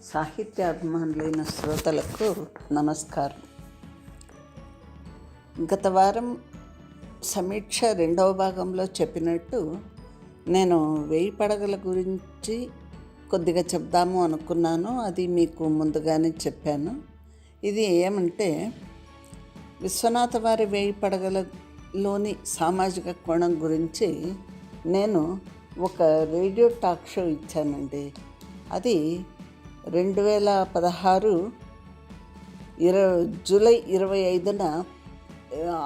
సాహిత్యాభిమానులైన శ్రోతలకు నమస్కారం. గత వారం సమీక్ష రెండవ భాగంలో చెప్పినట్టు నేను 1000 పడగల గురించి కొద్దిగా చెప్దాము అనుకున్నాను. అది మీకు ముందుగానే చెప్పాను. ఇది ఏమంటే, విశ్వనాథ వారి 1000 పడగలలోని సామాజిక కోణం గురించి నేను ఒక రేడియో టాక్ షో ఇచ్చానండి. అది 2016 జూలై 25న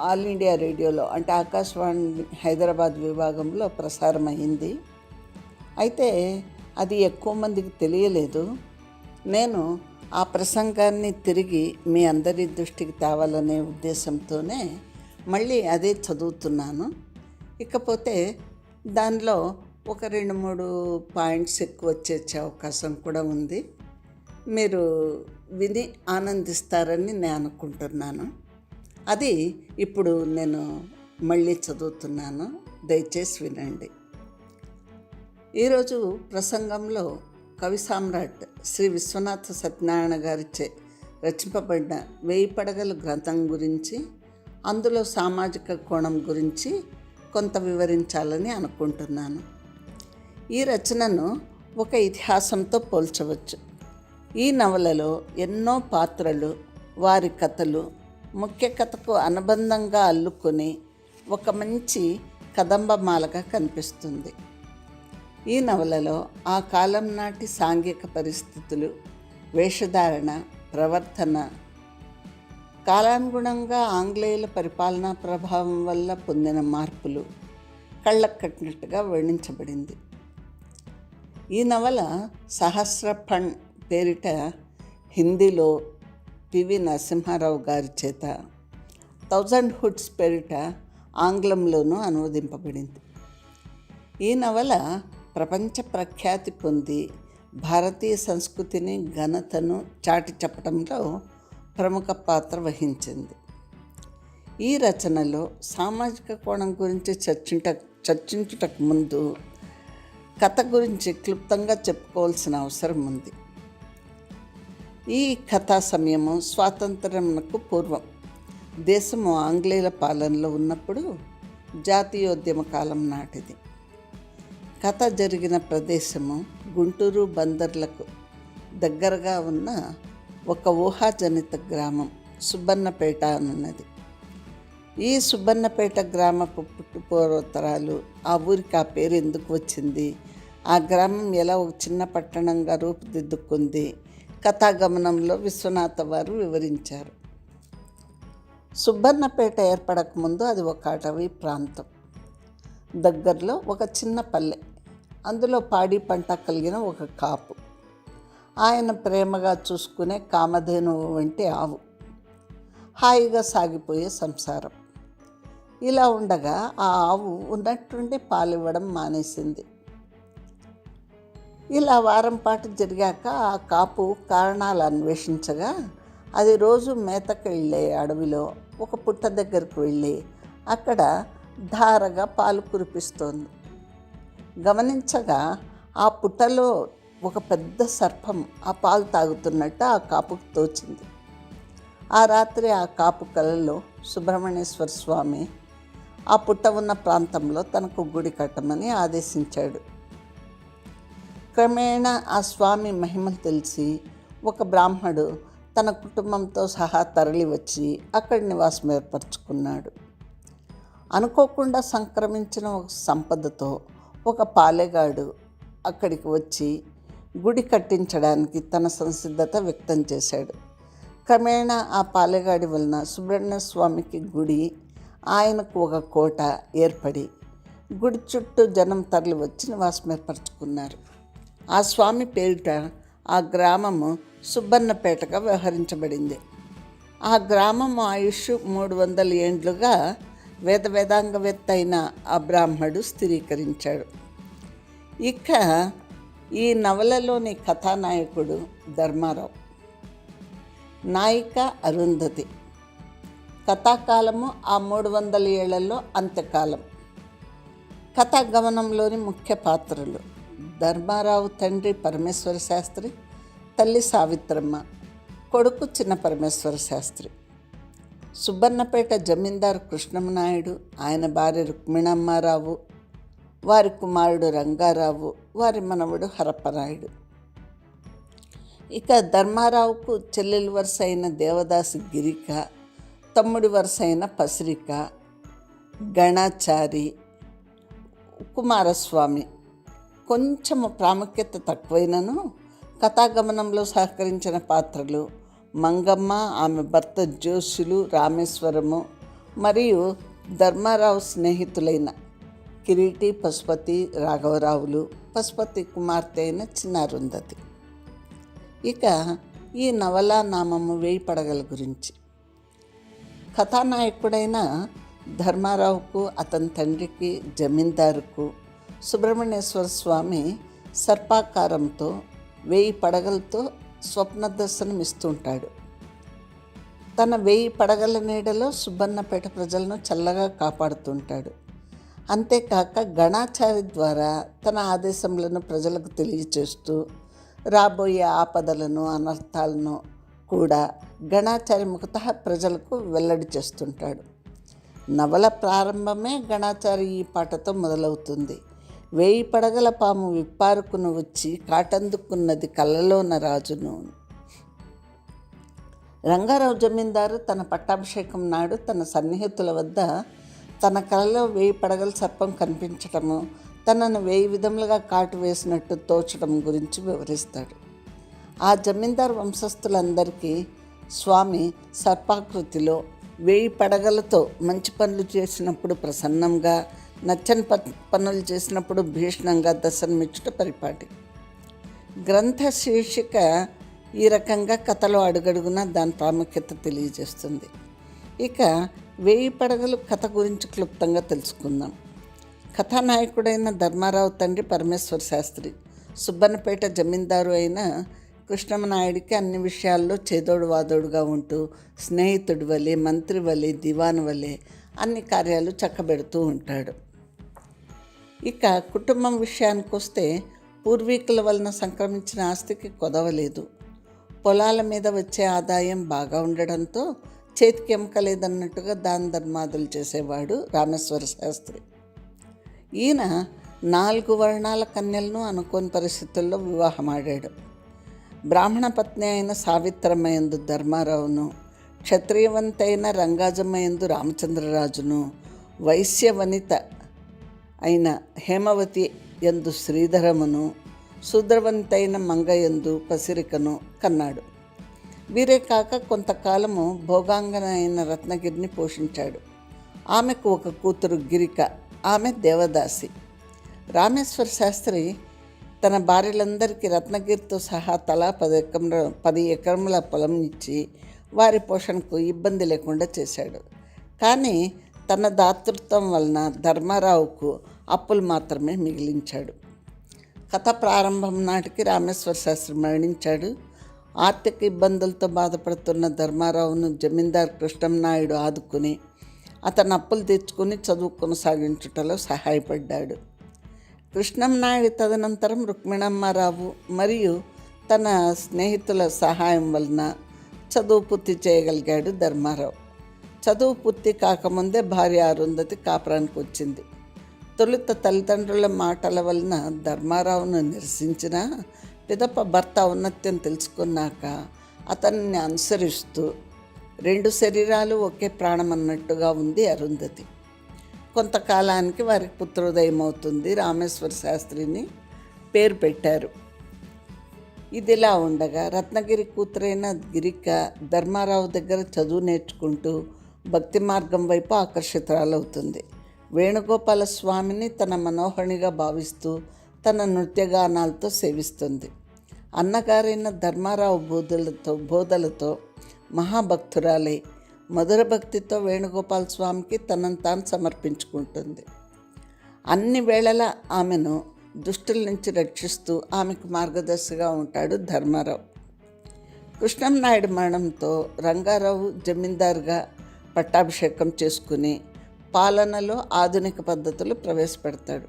ఆల్ ఇండియా రేడియోలో, అంటే ఆకాశవాణి హైదరాబాద్ విభాగంలో ప్రసారమైంది. అయితే అది ఎక్కువ మందికి తెలియలేదు. నేను ఆ ప్రసంగాన్ని తిరిగి మీ అందరి దృష్టికి తేవాలనే ఉద్దేశంతోనే మళ్ళీ అదే చదువుతున్నాను. ఇకపోతే దానిలో ఒక 2-3 పాయింట్స్ ఎక్కువ వచ్చే అవకాశం కూడా ఉంది. మీరు విని ఆనందిస్తారని నేను అనుకుంటున్నాను. అది ఇప్పుడు నేను మళ్ళీ చదువుతున్నాను, దయచేసి వినండి. ఈరోజు ప్రసంగంలో కవి సామ్రాట్ శ్రీ విశ్వనాథ సత్యనారాయణ గారిచే రచింపబడిన 1000 పడగలు గ్రంథం గురించి, అందులో సామాజిక కోణం గురించి కొంత వివరించాలని అనుకుంటున్నాను. ఈ రచనను ఒక ఇతిహాసంతో పోల్చవచ్చు. ఈ నవలలో ఎన్నో పాత్రలు, వారి కథలు ముఖ్య కథకు అనుబంధంగా అల్లుకొని ఒక మంచి కదంబమాలగా కనిపిస్తుంది. ఈ నవలలో ఆ కాలం నాటి సాంఘిక పరిస్థితులు, వేషధారణ, ప్రవర్తన కాలానుగుణంగా ఆంగ్లేయుల పరిపాలనా ప్రభావం వల్ల పొందిన మార్పులు కళ్ళకు కట్టినట్టుగా వర్ణించబడింది. ఈ నవల సహస్రఫణ్ పేరిట హిందీలో పివి నరసింహారావు గారి చేత, 1000 హుడ్స్ పేరిట ఆంగ్లంలోనూ అనువదింపబడింది. ఈ నవల ప్రపంచ ప్రఖ్యాతి పొంది భారతీయ సంస్కృతిని, ఘనతను చాటి చెప్పడంలో ప్రముఖ పాత్ర వహించింది. ఈ రచనలో సామాజిక కోణం గురించి చర్చించుటకు ముందు కథ గురించి క్లుప్తంగా చెప్పుకోవాల్సిన అవసరం ఉంది. ఈ కథా సమయము స్వాతంత్ర్యమునకు పూర్వం, దేశము ఆంగ్లేయుల పాలనలో ఉన్నప్పుడు జాతీయోద్యమ కాలం నాటిది. కథ జరిగిన ప్రదేశము గుంటూరు బందర్లకు దగ్గరగా ఉన్న ఒక ఊహాజనిత గ్రామం సుబ్బన్నపేట అనున్నది. ఈ సుబ్బన్నపేట గ్రామపు పుట్టుపూర్వోత్తరాలు, ఆ ఊరికి ఆ పేరు ఎందుకు వచ్చింది, ఆ గ్రామం ఎలా ఒక చిన్న పట్టణంగా రూపుదిద్దుకుంది, కథాగమనంలో విశ్వనాథ వారు వివరించారు. సుబ్బన్నపేట ఏర్పడకముందు అది ఒక అటవీ ప్రాంతం. దగ్గరలో ఒక చిన్న పల్లె, అందులో పాడి పంట కలిగిన ఒక కాపు, ఆయన ప్రేమగా చూసుకునే కామధేనువు వంటి ఆవు, హాయిగా సాగిపోయే సంసారం. ఇలా ఉండగా ఆ ఆవు ఉన్నట్టుండి పాలివ్వడం మానేసింది. ఇలా వారం పాటు జరిగాక ఆ కాపు కారణాలు అన్వేషించగా, అది రోజు మేతకు వెళ్ళే అడవిలో ఒక పుట్ట దగ్గరకు వెళ్ళి అక్కడ ధారగా పాలు కురిపిస్తోంది. గమనించగా ఆ పుట్టలో ఒక పెద్ద సర్పం ఆ పాలు తాగుతున్నట్టు ఆ కాపుకు తోచింది. ఆ రాత్రి ఆ కాపు కలలో సుబ్రహ్మణ్యేశ్వర స్వామి ఆ పుట్ట ఉన్న ప్రాంతంలో తనకు గుడి కట్టమని ఆదేశించాడు. క్రమేణా ఆ స్వామి మహిమలు తెలిసి ఒక బ్రాహ్మడు తన కుటుంబంతో సహా తరలి వచ్చి అక్కడ నివాసం ఏర్పరచుకున్నాడు. అనుకోకుండా సంక్రమించిన ఒక సంపదతో ఒక పాలెగాడు అక్కడికి వచ్చి గుడి కట్టించడానికి తన సంసిద్ధత వ్యక్తం చేశాడు. క్రమేణా ఆ పాలెగాడి వలన సుబ్రహ్మణ్య స్వామికి గుడి, ఆయనకు ఒక కోట ఏర్పడి గుడి చుట్టూ జనం తరలి వచ్చి నివాసం ఏర్పరచుకున్నారు. ఆ స్వామి పేరిట ఆ గ్రామము సుబ్బన్నపేటగా వ్యవహరించబడింది. ఆ గ్రామము ఆయుష్ 300 ఏండ్లుగా వేదాంగవేత్త అయిన ఆ బ్రాహ్మడు స్థిరీకరించాడు. ఇక ఈ నవలలోని కథానాయకుడు ధర్మారావు, నాయిక అరుంధతి. కథాకాలము ఆ 300 ఏళ్లలో అంత్యకాలం. కథాగమనంలోని ముఖ్య పాత్రలు ధర్మారావు తండ్రి పరమేశ్వర శాస్త్రి, తల్లి సావిత్రమ్మ, కొడుకు చిన్న పరమేశ్వర శాస్త్రి. సుబ్బన్నపేట జమీందారు కృష్ణమనాయుడు, ఆయన భార్య రుక్మిణమ్మారావు, వారి కుమారుడు రంగారావు, వారి మనవడు హరప్పనాయుడు. ఇక ధర్మారావుకు చెల్లెలి వరుస అయిన దేవదాసి గిరిక, తమ్ముడి వరుస అయిన పసిరిక, గణాచారి, కుమారస్వామి కొంచెము ప్రాముఖ్యత తక్కువైనను కథాగమనంలో సహకరించిన పాత్రలు మంగమ్మ, ఆమె భర్త జోషులు, రామేశ్వరము మరియు ధర్మారావు స్నేహితులైన కిరీటి, పశుపతి, రాఘవరావులు, పశుపతి కుమార్తె అయిన చిన్న అరుంధతి. ఇక ఈ నవలా నామము 1000 పడగల గురించి. కథానాయకుడైన ధర్మారావుకు, అతని తండ్రికి జమీందారుకు సుబ్రహ్మణ్యేశ్వర స్వామి సర్పాకారంతో 1000 పడగలతో స్వప్న దర్శనం ఇస్తుంటాడు. తన 1000 పడగల నీడలో సుబ్బన్నపేట ప్రజలను చల్లగా కాపాడుతుంటాడు. అంతేకాక గణాచారి ద్వారా తన ఆదేశములను ప్రజలకు తెలియచేస్తూ రాబోయే ఆపదలను, అనర్థాలను కూడా గణాచారి ముఖతః ప్రజలకు వెల్లడి చేస్తుంటాడు. నవల ప్రారంభమే గణాచారి ఈ పాటతో మొదలవుతుంది. 1000 పడగల పాము విప్పారుకును వచ్చి కాటందుకున్నది కళ్ళలోన రాజును. రంగారావు జమీందారు తన పట్టాభిషేకం నాడు తన సన్నిహితుల వద్ద తన కలలో 1000 పడగల సర్పం కనిపించటము, తనను 1000 విధములుగా కాటు వేసినట్టు తోచడం గురించి వివరిస్తాడు. ఆ జమీందారు వంశస్థులందరికీ స్వామి సర్పాకృతిలో 1000 పడగలతో మంచి పనులు చేసినప్పుడు ప్రసన్నంగా, నచ్చని పనులు చేసినప్పుడు భీషణంగా దర్శనమిచ్చుట పరిపాటి. గ్రంథ శీర్షిక ఈ రకంగా కథలో అడుగడుగున దాని ప్రాముఖ్యత తెలియజేస్తుంది. ఇక 1000 పడగలు కథ గురించి క్లుప్తంగా తెలుసుకుందాం. కథానాయకుడైన ధర్మారావు తండ్రి పరమేశ్వర శాస్త్రి సుబ్బన్నపేట జమీందారు అయిన కృష్ణమనాయుడికి అన్ని విషయాల్లో చేదోడు వాదోడుగా ఉంటూ స్నేహితుడి వలె, మంత్రి వలె, దివాను వలె అన్ని కార్యాలు చక్కబెడుతూ ఉంటాడు. ఇక కుటుంబం విషయానికి వస్తే పూర్వీకుల వలన సంక్రమించిన ఆస్తికి కొదవలేదు. పొలాల మీద వచ్చే ఆదాయం బాగా ఉండడంతో చేతికి ఎముకలేదన్నట్టుగా దాన ధర్మాదులు చేసేవాడు రామేశ్వర శాస్త్రి. ఈయన 4 వర్ణాల కన్యలను అనుకోని పరిస్థితుల్లో వివాహమాడాడు. బ్రాహ్మణ పత్ని అయిన సావిత్రమ్మయందు ధర్మారావును, క్షత్రియవంతైన రంగాజమ్మయందు రామచంద్రరాజును, వైశ్యవనిత అయిన హేమవతి యందు శ్రీధరమును, శూద్రవంతైన మంగయందు పసిరికను కన్నాడు. వీరే కాక కొంతకాలము భోగాంగన అయిన రత్నగిరిని పోషించాడు. ఆమెకు ఒక కూతురు గిరిక, ఆమె దేవదాసి. రామేశ్వర శాస్త్రి తన భార్యలందరికీ రత్నగిరితో సహా తలా 10 ఎకరముల పొలం ఇచ్చి వారి పోషణకు ఇబ్బంది లేకుండా చేశాడు. కానీ తన దాతృత్వం వలన ధర్మారావుకు అప్పులు మాత్రమే మిగిలించాడు. కథ ప్రారంభం నాటికి రామేశ్వర శాస్త్రి మరణించాడు. ఆర్థిక ఇబ్బందులతో బాధపడుతున్న ధర్మారావును జమీందారు కృష్ణమనాయుడు ఆదుకుని అతను అప్పులు తెచ్చుకుని చదువు కొనసాగించుటలో సహాయపడ్డాడు. కృష్ణమనాయుడు తదనంతరం రుక్మిణమ్మారావు మరియు తన స్నేహితుల సహాయం వలన చదువు పూర్తి చేయగలిగాడు ధర్మారావు. చదువు పూర్తి కాకముందే భార్య అరుంధతి కాపురానికి వచ్చింది. తొలుత తల్లిదండ్రుల మాటల వలన ధర్మారావును నిరసించిన పిదప భర్త ఔన్నత్యం తెలుసుకున్నాక అతన్ని అనుసరిస్తూ 2 శరీరాలు ఒకే ప్రాణం అన్నట్టుగా ఉంది అరుంధతి. కొంతకాలానికి వారికి పుత్రోదయం అవుతుంది. రామేశ్వర శాస్త్రిని పేరు పెట్టారు. ఇదిలా ఉండగా రత్నగిరి కూతురైన గిరిక ధర్మారావు దగ్గర చదువు నేర్చుకుంటూ భక్తి మార్గం వైపు ఆకర్షితురాలవుతుంది. వేణుగోపాల స్వామిని తన మనోహరిగా భావిస్తూ తన నృత్యగానాలతో సేవిస్తుంది. అన్నగారైన ధర్మారావు బోధలతో మహాభక్తురాలై మధుర భక్తితో వేణుగోపాల స్వామికి తనను తాను సమర్పించుకుంటుంది. అన్ని వేళలా ఆమెను దుష్టుల నుంచి రక్షిస్తూ ఆమెకు మార్గదర్శిగా ఉంటాడు ధర్మారావు. కృష్ణమనాయుడు మరణంతో రంగారావు జమీందారుగా పట్టాభిషేకం చేసుకుని పాలనలో ఆధునిక పద్ధతులు ప్రవేశపెడతాడు.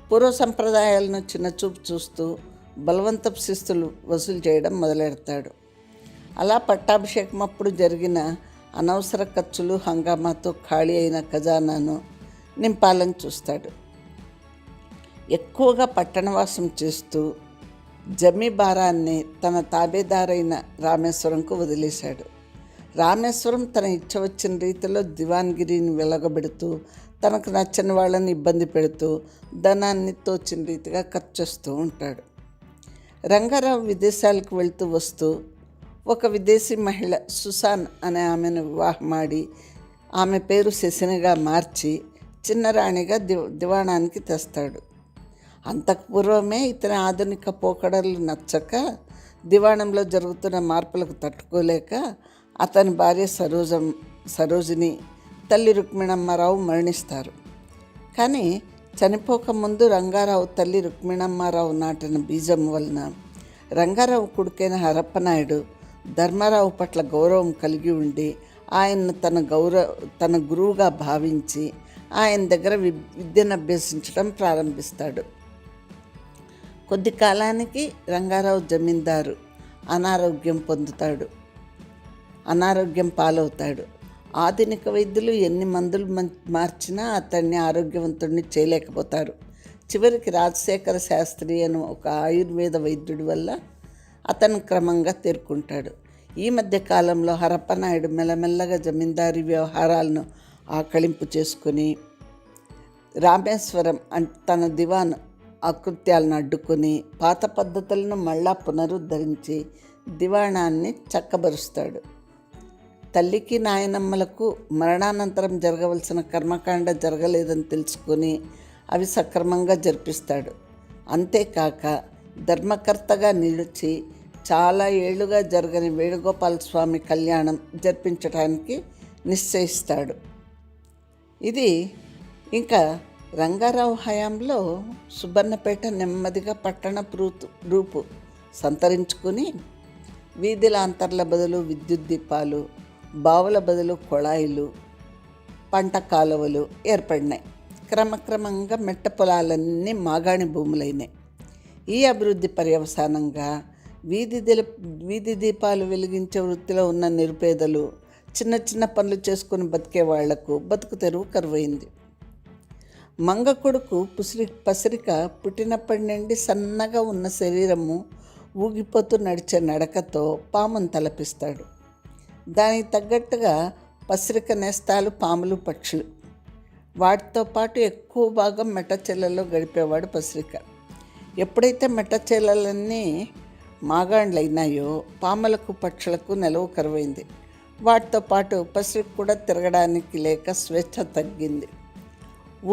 పూర్వ సంప్రదాయాలను చిన్నచూపు చూస్తూ బలవంతపు శిస్తులు వసూలు చేయడం మొదలెడతాడు. అలా పట్టాభిషేకం అప్పుడు జరిగిన అనవసర ఖర్చులు హంగామాతో ఖాళీ అయిన ఖజానాను నింపాలని చూస్తాడు. ఎక్కువగా పట్టణవాసం చేస్తూ జమీబారాన్ని తన తాబేదారైన రామేశ్వరంకు వదిలేశాడు. రామేశ్వరం తన ఇచ్చ వచ్చిన రీతిలో దివాన్గిరిని వెలగబెడుతూ, తనకు నచ్చని వాళ్ళని ఇబ్బంది పెడుతూ, ధనాన్ని తోచిన రీతిగా ఖర్చు చేస్తూ ఉంటాడు. రంగారావు విదేశాలకు వెళ్తూ వస్తూ ఒక విదేశీ మహిళ సుసాన్ అనే ఆమెను వివాహమాడి ఆమె పేరు శశినిగా మార్చి చిన్నరాణిగా దివాణానికి తెస్తాడు. అంతకు పూర్వమే ఇతని ఆధునిక పోకడలు నచ్చక, దివాణంలో జరుగుతున్న మార్పులకు తట్టుకోలేక అతని భార్య సరోజిని, తల్లి రుక్మిణమ్మారావు మరణిస్తారు. కానీ చనిపోకముందు రంగారావు తల్లి రుక్మిణమ్మారావు నాటిన బీజం వలన రంగారావు కొడుకైన హరప్పనాయుడు ధర్మారావు పట్ల గౌరవం కలిగి ఉండి ఆయన్ను తన గురువుగా భావించి ఆయన దగ్గర విద్యను అభ్యసించడం ప్రారంభిస్తాడు. కొద్ది కాలానికి రంగారావు జమీందారు అనారోగ్యం పాలవుతాడు. ఆధునిక వైద్యులు ఎన్ని మందులు మార్చినా అతన్ని ఆరోగ్యవంతుడిని చేయలేకపోతారు. చివరికి రాజశేఖర శాస్త్రి అని ఒక ఆయుర్వేద వైద్యుడి వల్ల అతను క్రమంగా తేరుకుంటాడు. ఈ మధ్య కాలంలో హరప్పనాయుడు మెల్లమెల్లగా జమీందారీ వ్యవహారాలను ఆకళింపు చేసుకుని రామేశ్వరం తన దివాన్ ఆకృత్యాలను అడ్డుకొని పాత పద్ధతులను మళ్ళా పునరుద్ధరించి దివాణాన్ని చక్కబరుస్తాడు. తల్లికి నాయనమ్మలకు మరణానంతరం జరగవలసిన కర్మకాండ జరగలేదని తెలుసుకొని అవి సక్రమంగా జరిపిస్తాడు. అంతేకాక ధర్మకర్తగా నిలిచి చాలా ఏళ్లుగా జరగని వేణుగోపాల స్వామి కళ్యాణం జరిపించడానికి నిశ్చయిస్తాడు. ఇది ఇంకా రంగారావు హయాంలో సుబ్బన్నపేట నెమ్మదిగా పట్టణ రూపు సంతరించుకుని వీధి లాంతర్ల బదులు విద్యుత్ దీపాలు, బావుల బదులు కొళాయిలు, పంట కాలువలు ఏర్పడినాయి. క్రమక్రమంగా మెట్ట పొలాలన్నీ మాగాణి భూములైనాయి. ఈ అభివృద్ధి పర్యవసానంగా వీధి దీపాలు వెలిగించే వృత్తిలో ఉన్న నిరుపేదలు, చిన్న చిన్న పనులు చేసుకుని బతికే వాళ్లకు బతుకు తెరువు కరువైంది. మంగ కొడుకు పసిరిక పుట్టినప్పటి నుండి సన్నగా ఉన్న శరీరము ఊగిపోతూ నడిచే నడకతో పామును తలపిస్తాడు. దానికి తగ్గట్టుగా పసిరిక నేస్తాలు పాములు, పక్షులు. వాటితో పాటు ఎక్కువ భాగం మెట్టచెల్లలో గడిపేవాడు పసిరిక. ఎప్పుడైతే మెట్టచెల్లలన్నీ మాగాండ్లైనాయో పాములకు, పక్షులకు నిలవ కరువైంది. వాటితో పాటు పసిరిక కూడా తిరగడానికి లేక స్వేచ్ఛ తగ్గింది.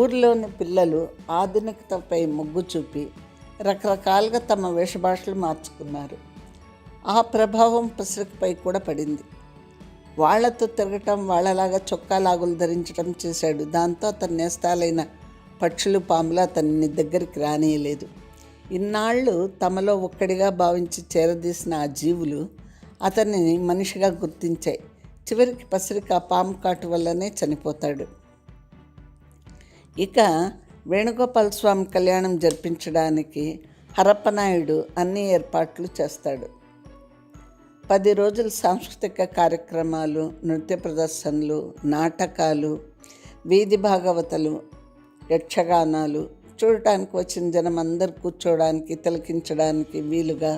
ఊరిలోని పిల్లలు ఆధునికతపై మొగ్గు చూపి రకరకాలుగా తమ వేషభాషలు మార్చుకున్నారు. ఆ ప్రభావం పసిరికపై కూడా పడింది. వాళ్లతో తిరగటం, వాళ్ళలాగా చొక్కాలాగులు ధరించడం చేశాడు. దాంతో అతని నేస్తాలైన పక్షులు, పాములు అతన్ని దగ్గరికి రానియలేదు. ఇన్నాళ్ళు తమలో ఒక్కడిగా భావించి చేరదీసిన ఆ జీవులు అతన్ని మనిషిగా గుర్తించాయి. చివరికి పసిరిక పాము కాటు వల్లనే చనిపోతాడు. ఇక వేణుగోపాల స్వామి కళ్యాణం జరిపించడానికి హరప్పనాయుడు అన్ని ఏర్పాట్లు చేస్తాడు. 10 రోజులు సాంస్కృతిక కార్యక్రమాలు, నృత్య ప్రదర్శనలు, నాటకాలు, వీధి భాగవతలు, యక్షగానాలు, చూడటానికి వచ్చిన జనం అందరు కూర్చోవడానికి, తిలకించడానికి వీలుగా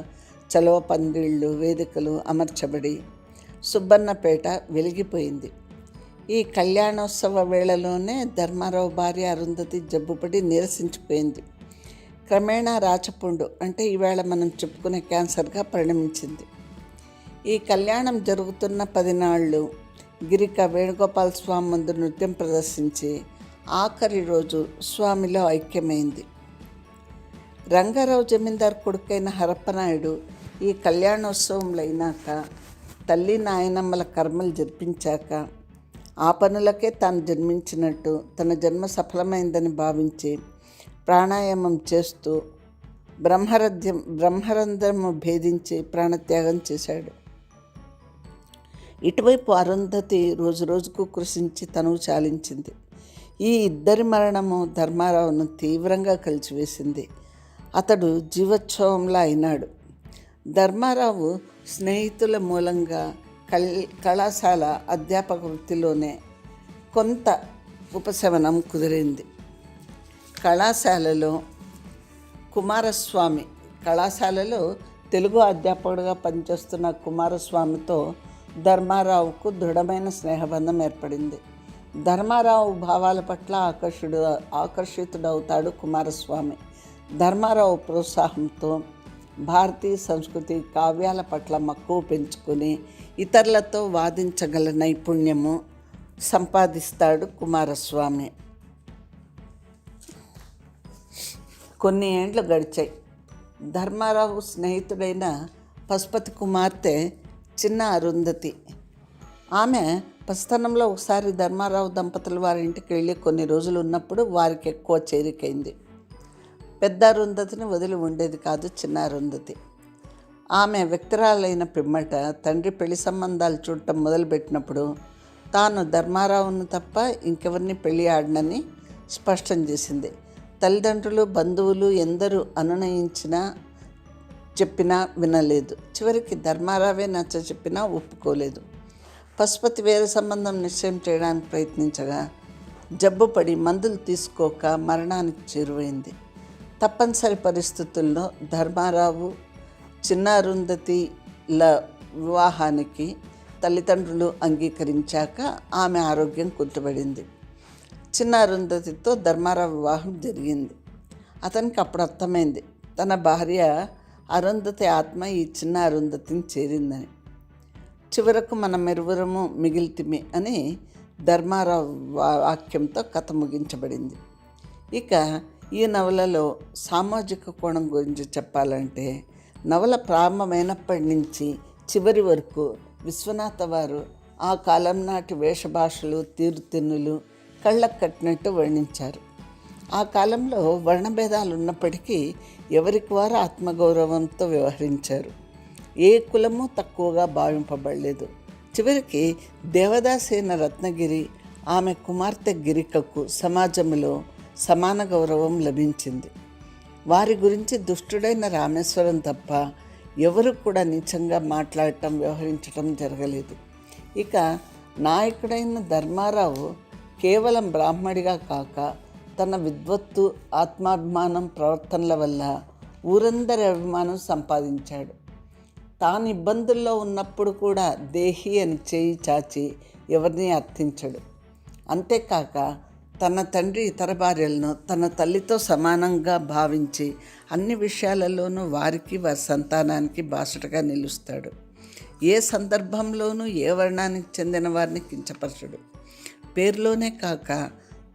చలవ పందిళ్ళు, వేదికలు అమర్చబడి సుబ్బన్నపేట వెలిగిపోయింది. ఈ కళ్యాణోత్సవ వేళలోనే ధర్మారావు భార్య అరుంధతి జబ్బుపడి నీరసించిపోయింది. క్రమేణా రాచపుండు అంటే ఈవేళ మనం చెప్పుకునే క్యాన్సర్గా పరిణమించింది. ఈ కళ్యాణం జరుగుతున్న 10 నాళ్ళు గిరిక వేణుగోపాల స్వామి ముందు నృత్యం ప్రదర్శించి ఆఖరి రోజు స్వామిలో ఐక్యమైంది. రంగారావు జమీందారు కొడుకైన హరప్పనాయుడు ఈ కళ్యాణోత్సవంలో అయినాక, తల్లి నాయనమ్మల కర్మలు జరిపించాక, ఆ పనులకే తాను జన్మించినట్టు తన జన్మ సఫలమైందని భావించి ప్రాణాయామం చేస్తూ బ్రహ్మరంధ్రము భేదించి ప్రాణత్యాగం చేశాడు. ఇటువైపు అరుంధతి రోజు రోజుకు కృషించి తనువు చాలించింది. ఈ ఇద్దరి మరణము ధర్మారావును తీవ్రంగా కలిచివేసింది. అతడు జీవోత్సవంలా అయినాడు. ధర్మారావు స్నేహితుల మూలంగా కళాశాల అధ్యాపక వృత్తిలోనే కొంత ఉపశమనం కుదిరింది. కళాశాలలో తెలుగు అధ్యాపకుడిగా పనిచేస్తున్న కుమారస్వామితో ధర్మారావుకు దృఢమైన స్నేహబంధం ఏర్పడింది. ధర్మారావు భావాల పట్ల ఆకర్షితుడవుతాడు కుమారస్వామి. ధర్మారావు ప్రోత్సాహంతో భారతీయ సంస్కృతి కావ్యాల పట్ల మక్కువ పెంచుకొని ఇతరులతో వాదించగల నైపుణ్యము సంపాదిస్తాడు కుమారస్వామి. కొన్ని ఏండ్లు గడిచాయి. ధర్మారావు స్నేహితుడైన పశుపతి కుమార్తె చిన్న అరుంధతి. ఆమె పసితనంలో ఒకసారి ధర్మారావు దంపతులు వారి ఇంటికి వెళ్ళి కొన్ని రోజులు ఉన్నప్పుడు వారికి ఎక్కువ చేరికైంది. పెద్ద అరుంధతిని వదిలి ఉండేది కాదు చిన్న అరుంధతి. ఆమె వ్యక్తిరాలైన పిమ్మట తండ్రి పెళ్లి సంబంధాలు చూడటం మొదలుపెట్టినప్పుడు తాను ధర్మారావును తప్ప ఇంకెవరిని పెళ్లి ఆడనని స్పష్టం చేసింది. తల్లిదండ్రులు బంధువులు ఎందరూ అనునయించినా చెప్పినా వినలేదు. చివరికి ధర్మారావే నచ్చ చెప్పినా ఒప్పుకోలేదు. పశుపతి వేరే సంబంధం నిశ్చయం చేయడానికి ప్రయత్నించగా జబ్బుపడి మందులు తీసుకోక మరణానికి చేరువైంది. తప్పనిసరి పరిస్థితుల్లో ధర్మారావు చిన్న అరుంధతిల వివాహానికి తల్లిదండ్రులు అంగీకరించాక ఆమె ఆరోగ్యం కుంటుపడింది. చిన్న అరుంధతితో ధర్మారావు వివాహం జరిగింది. అతనికి అప్పుడు అర్థమైంది తన భార్య అరుంధతి ఆత్మ ఈ చిన్న అరుంధతిని చేరిందని. చివరకు మనం ఇరువురము మిగిలితిమి అని ధర్మారావు వాక్యంతో కథ ముగించబడింది. ఇక ఈ నవలలో సామాజిక కోణం గురించి చెప్పాలంటే నవల ప్రారంభమైనప్పటి నుంచి చివరి వరకు విశ్వనాథ వారు ఆ కాలం నాటి వేషభాషలు తీరుతెన్నులు కళ్ళకు కట్టినట్టు వర్ణించారు. ఆ కాలంలో వర్ణభేదాలు ఉన్నప్పటికీ ఎవరికి వారు ఆత్మగౌరవంతో వ్యవహరించారు. ఏ కులము తక్కువగా భావింపబడలేదు. చివరికి దేవదాసైన రత్నగిరి ఆమె కుమార్తె గిరికకు సమాజంలో సమాన గౌరవం లభించింది. వారి గురించి దుష్టుడైన రామేశ్వరం తప్ప ఎవరు కూడా నీచంగా మాట్లాడటం వ్యవహరించటం జరగలేదు. ఇక నాయకుడైన ధర్మారావు కేవలం బ్రాహ్మడిగా కాక తన విద్వత్తు ఆత్మాభిమానం ప్రవర్తనల వల్ల ఊరందరి అభిమానం సంపాదించాడు. తాను ఇబ్బందుల్లో ఉన్నప్పుడు కూడా దేహి అని చేయి చాచి ఎవరిని అర్థించడు. అంతేకాక తన తండ్రి ఇతర భార్యలను తన తల్లితో సమానంగా భావించి అన్ని విషయాలలోనూ వారికి వారి సంతానానికి బాసటగా నిలుస్తాడు. ఏ సందర్భంలోనూ ఏ వర్ణానికి చెందిన వారిని కించపరచడు. పేరులోనే కాక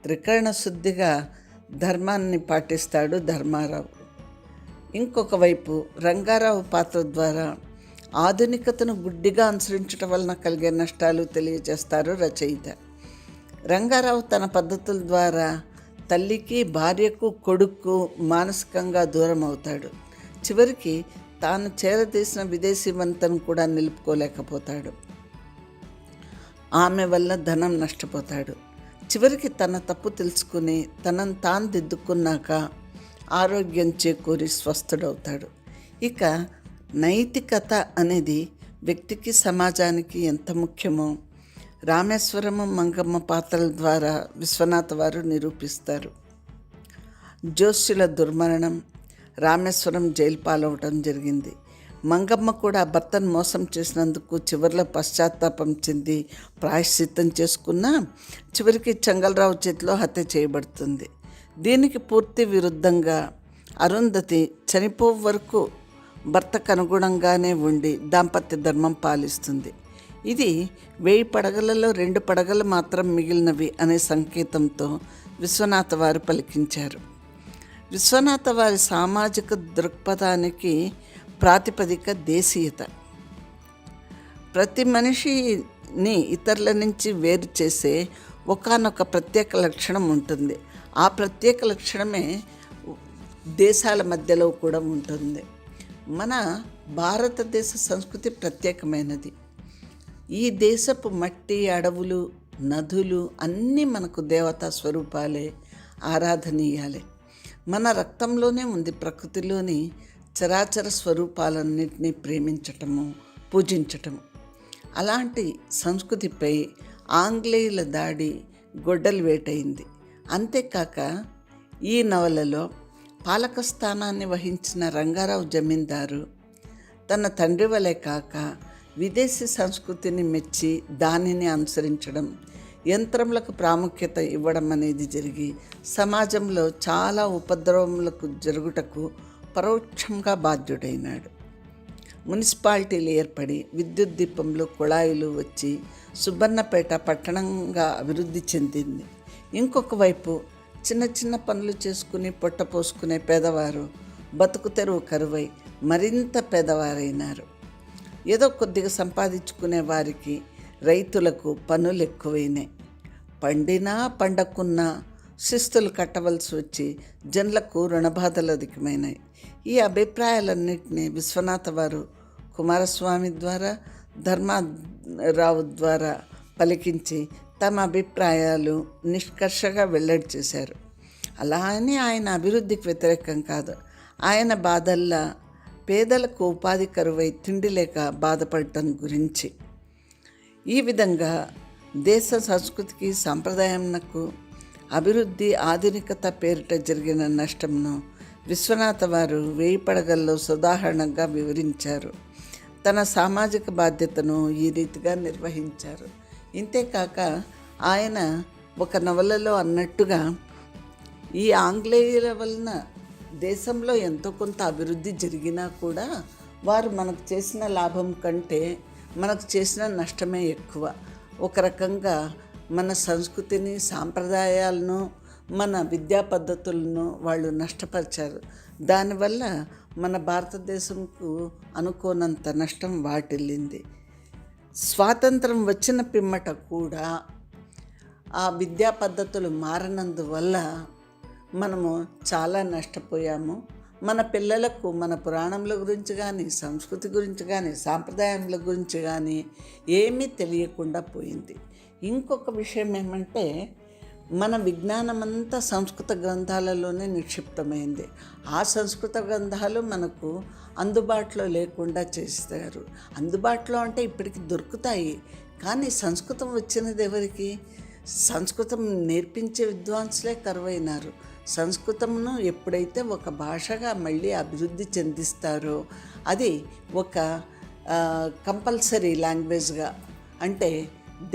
త్రికరణ శుద్ధిగా ధర్మాన్ని పాటిస్తాడు ధర్మారావు. ఇంకొక వైపు రంగారావు పాత్ర ద్వారా ఆధునికతను గుడ్డిగా అనుసరించడం వలన కలిగే నష్టాలు తెలియజేస్తారు రచయిత. రంగారావు తన పద్ధతుల ద్వారా తల్లికి భార్యకు కొడుకు మానసికంగా దూరం అవుతాడు. చివరికి తాను చేరదీసిన విదేశీ వంతను కూడా నిలుపుకోలేకపోతాడు. ఆమె వల్ల ధనం నష్టపోతాడు. చివరికి తన తప్పు తెలుసుకుని తనను తాను దిద్దుకున్నాక ఆరోగ్యం చేకూరి స్వస్థుడవుతాడు. ఇక నైతికత అనేది వ్యక్తికి సమాజానికి ఎంత ముఖ్యమో రామేశ్వరము మంగమ్మ పాత్రల ద్వారా విశ్వనాథ వారు నిరూపిస్తారు. జోష్యుల దుర్మరణం, రామేశ్వరం జైలు పాలవటం జరిగింది. మంగమ్మ కూడా భర్తను మోసం చేసినందుకు చివరిలో పశ్చాత్తాపం చెంది ప్రాయశ్చిత్తం చేసుకున్నా చివరికి చెంగల్రావు చేతిలో హత్య చేయబడుతుంది. దీనికి పూర్తి విరుద్ధంగా అరుంధతి చనిపో వరకు భర్తకు అనుగుణంగానే ఉండి దాంపత్య ధర్మం పాలిస్తుంది. ఇది 1000 పడగలలో 2 పడగలు మాత్రం మిగిలినవి అనే సంకేతంతో విశ్వనాథ వారు పలికించారు. విశ్వనాథ వారి సామాజిక దృక్పథానికి ప్రాతిపదిక దేశీయత. ప్రతి మనిషిని ఇతరుల నుంచి వేరు చేసే ఒకానొక ప్రత్యేక లక్షణం ఉంటుంది. ఆ ప్రత్యేక లక్షణమే దేశాల మధ్యలో కూడా ఉంటుంది. మన భారతదేశ సంస్కృతి ప్రత్యేకమైనది. ఈ దేశపు మట్టి, అడవులు, నదులు అన్నీ మనకు దేవతా స్వరూపాలే, ఆరాధనీయాలే. మన రక్తంలోనే ఉంది ప్రకృతిలోని చరాచర స్వరూపాలన్నింటినీ ప్రేమించటము, పూజించటము. అలాంటి సంస్కృతిపై ఆంగ్లేయుల దాడి గొడ్డలి వేటైంది. అంతేకాక ఈ నవలలో పాలక స్థానాన్ని వహించిన రంగారావు జమీందారు తన తండ్రి వలె కాక విదేశీ సంస్కృతిని మెచ్చి దానిని అనుసరించడం, యంత్రములకు ప్రాముఖ్యత ఇవ్వడం అనేది జరిగి సమాజంలో చాలా ఉపద్రవములకు జరుగుటకు పరోక్షంగా బాధ్యుడైనాడు. మున్సిపాలిటీలు ఏర్పడి విద్యుత్ దీపంలో కుళాయిలు వచ్చి సుబ్బన్నపేట పట్టణంగా అభివృద్ధి చెందింది. ఇంకొక వైపు చిన్న చిన్న పనులు చేసుకుని పొట్ట పోసుకునే పేదవారు బతుకు తెరువు కరువై మరింత పేదవారైనారు. ఏదో కొద్దిగా సంపాదించుకునే వారికి, రైతులకు పనులు ఎక్కువైనాయి. పండినా పండకున్నా శిస్తులు కట్టవలసి వచ్చి జనులకు రుణబాధలు అధికమైనాయి. ఈ అభిప్రాయాలన్నింటినీ విశ్వనాథ వారు కుమారస్వామి ద్వారా, ధర్మారావు ద్వారా పలికించి తమ అభిప్రాయాలు నిష్కర్షగా వెల్లడి చేశారు. అలా అని ఆయన అభివృద్ధికి వ్యతిరేకం కాదు. ఆయన బాధల్లా పేదలకు ఉపాధి కరువై తిండి లేక బాధపడటం గురించి. ఈ విధంగా దేశ సంస్కృతికి, సాంప్రదాయంకు, అభివృద్ధి, ఆధునికత పేరిట జరిగిన నష్టంను విశ్వనాథ వారు 1000 పడగల్లో సుదాహరణంగా వివరించారు. తన సామాజిక బాధ్యతను ఈ రీతిగా నిర్వహించారు. ఇంతేకాక ఆయన ఒక నవలలో అన్నట్టుగా ఈ ఆంగ్లేయుల వలన దేశంలో ఎంతో కొంత అభివృద్ధి జరిగినా కూడా వారు మనకు చేసిన లాభం కంటే మనకు చేసిన నష్టమే ఎక్కువ. ఒక రకంగా మన సంస్కృతిని, సాంప్రదాయాలను, మన విద్యా పద్ధతులను వాళ్ళు నష్టపరిచారు. దానివల్ల మన భారతదేశంకు అనుకోనంత నష్టం వాటిల్లింది. స్వాతంత్రం వచ్చిన పిమ్మట కూడా ఆ విద్యా పద్ధతులు మారనందువల్ల మనము చాలా నష్టపోయాము. మన పిల్లలకు మన పురాణముల గురించి కానీ, సంస్కృతి గురించి కానీ, సాంప్రదాయముల గురించి కానీ ఏమీ తెలియకుండా పోయింది. ఇంకొక విషయం ఏమంటే, మన విజ్ఞానమంతా సంస్కృత గ్రంథాలలోనే నిక్షిప్తమైంది. ఆ సంస్కృత గ్రంథాలు మనకు అందుబాటులో లేకుండా చేస్తారు. అందుబాటులో అంటే ఇప్పటికి దొరుకుతాయి, కానీ సంస్కృతం వచ్చినది ఎవరికి? సంస్కృతం నేర్పించే విద్వాంసులే కరువైనారు. సంస్కృతమును ఎప్పుడైతే ఒక భాషగా మళ్ళీ అభివృద్ధి చెందిస్తారో, అది ఒక కంపల్సరీ లాంగ్వేజ్గా, అంటే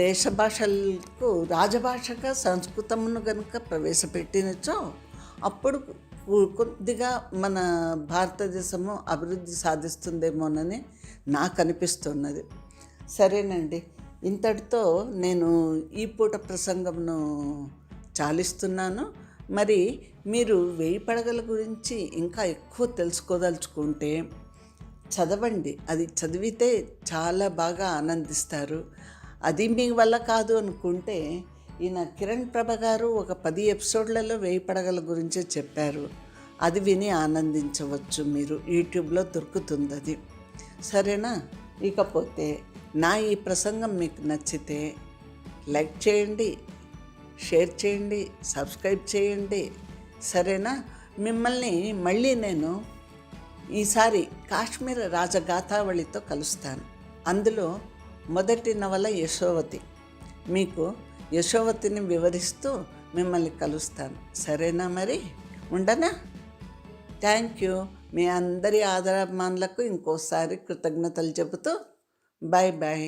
దేశ భాషలకు రాజభాషగా సంస్కృతమును కనుక ప్రవేశపెట్టినచో అప్పుడు కొద్దిగా మన భారతదేశము అభివృద్ధి సాధిస్తుందేమోనని నాకు అనిపిస్తున్నది. సరేనండి, ఇంతటితో నేను ఈ పూట ప్రసంగంను చాలిస్తున్నాను. మరి మీరు 1000 పడగల గురించి ఇంకా ఎక్కువ తెలుసుకోదలుచుకుంటే చదవండి. అది చదివితే చాలా బాగా ఆనందిస్తారు. అది మీ వల్ల కాదు అనుకుంటే ఈయన కిరణ్ ప్రభ గారు ఒక 10 ఎపిసోడ్లలో 1000 పడగల గురించే చెప్పారు. అది విని ఆనందించవచ్చు. మీరు యూట్యూబ్లో దొరుకుతుంది అది. సరేనా? ఇకపోతే నా ఈ ప్రసంగం మీకు నచ్చితే లైక్ చేయండి, షేర్ చేయండి, సబ్స్క్రైబ్ చేయండి. సరేనా? మిమ్మల్ని మళ్ళీ నేను ఈసారి కాశ్మీర రాజగాథావళితో కలుస్తాను. అందులో మొదటి నవల యశోవతి. మీకు యశోవతిని వివరిస్తూ మిమ్మల్ని కలుస్తాను. సరేనా? మరి ఉండనా? Thank you. మీ అందరి ఆదరాభిమానులకు ఇంకోసారి కృతజ్ఞతలు చెబుతూ బాయ్ బాయ్.